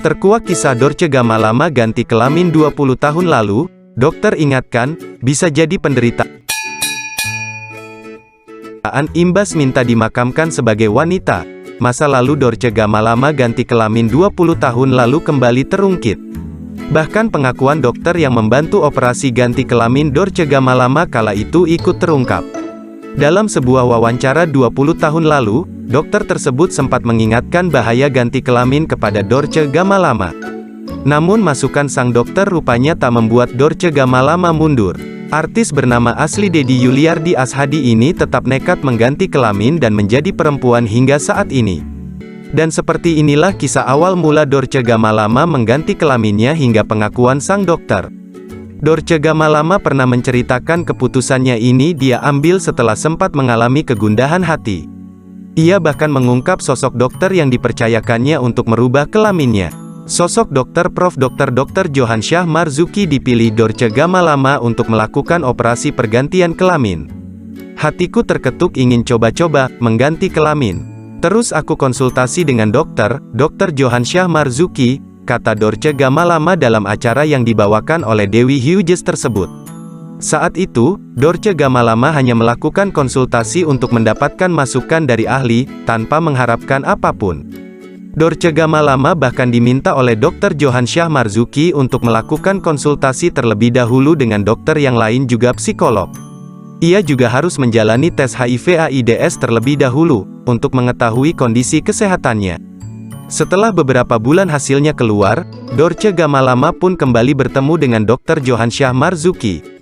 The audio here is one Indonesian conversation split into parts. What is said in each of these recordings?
Terkuak kisah Dorce Gamalama ganti kelamin 20 tahun lalu, dokter ingatkan, bisa jadi penderitaan imbas minta dimakamkan sebagai wanita. Masa lalu Dorce Gamalama ganti kelamin 20 tahun lalu kembali terungkit. Bahkan pengakuan dokter yang membantu operasi ganti kelamin Dorce Gamalama kala itu ikut terungkap. Dalam sebuah wawancara 20 tahun lalu, dokter tersebut sempat mengingatkan bahaya ganti kelamin kepada Dorce Gamalama. Namun masukan sang dokter rupanya tak membuat Dorce Gamalama mundur. Artis bernama asli Deddy Yuliardi Ashadi ini tetap nekat mengganti kelamin dan menjadi perempuan hingga saat ini. Dan seperti inilah kisah awal mula Dorce Gamalama mengganti kelaminnya hingga pengakuan sang dokter. Dorce Gamalama pernah menceritakan keputusannya ini dia ambil setelah sempat mengalami kegundahan hati. Ia bahkan mengungkap sosok dokter yang dipercayakannya untuk merubah kelaminnya. Sosok dokter Prof. Dr. Johansyah Marzuki dipilih Dorce Gamalama untuk melakukan operasi pergantian kelamin. Hatiku terketuk ingin coba-coba mengganti kelamin. Terus aku konsultasi dengan Dr. Johansyah Marzuki, kata Dorce Gamalama dalam acara yang dibawakan oleh Dewi Hughes tersebut. Saat itu, Dorce Gamalama hanya melakukan konsultasi untuk mendapatkan masukan dari ahli, tanpa mengharapkan apapun. Dorce Gamalama bahkan diminta oleh Dr. Johansyah Marzuki untuk melakukan konsultasi terlebih dahulu dengan dokter yang lain juga psikolog. Ia juga harus menjalani tes HIV/AIDS terlebih dahulu, untuk mengetahui kondisi kesehatannya. Setelah beberapa bulan hasilnya keluar, Dorce Gamalama pun kembali bertemu dengan Dr. Johansyah Marzuki.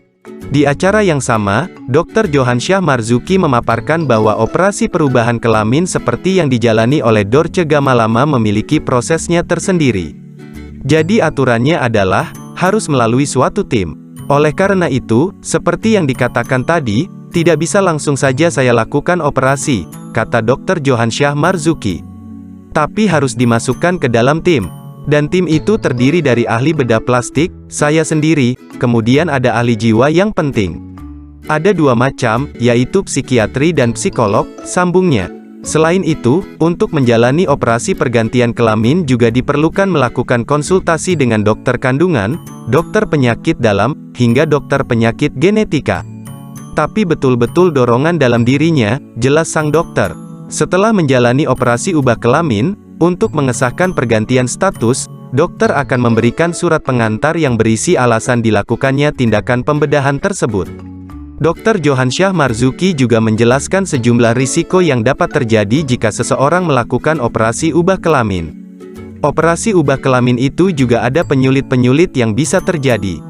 Di acara yang sama, Dr. Johansyah Marzuki memaparkan bahwa operasi perubahan kelamin seperti yang dijalani oleh Dorce Gamalama memiliki prosesnya tersendiri. Jadi aturannya adalah, harus melalui suatu tim. Oleh karena itu, seperti yang dikatakan tadi, tidak bisa langsung saja saya lakukan operasi, kata Dr. Johansyah Marzuki. Tapi harus dimasukkan ke dalam tim. Dan tim itu terdiri dari ahli bedah plastik, saya sendiri, kemudian ada ahli jiwa yang penting. Ada dua macam, yaitu psikiatri dan psikolog, sambungnya. Selain itu, untuk menjalani operasi pergantian kelamin juga diperlukan melakukan konsultasi dengan dokter kandungan, dokter penyakit dalam, hingga dokter penyakit genetika. Tapi betul-betul dorongan dalam dirinya, jelas sang dokter. Setelah menjalani operasi ubah kelamin, untuk mengesahkan pergantian status, dokter akan memberikan surat pengantar yang berisi alasan dilakukannya tindakan pembedahan tersebut. Dr. Johansyah Marzuki juga menjelaskan sejumlah risiko yang dapat terjadi jika seseorang melakukan operasi ubah kelamin. Operasi ubah kelamin itu juga ada penyulit-penyulit yang bisa terjadi.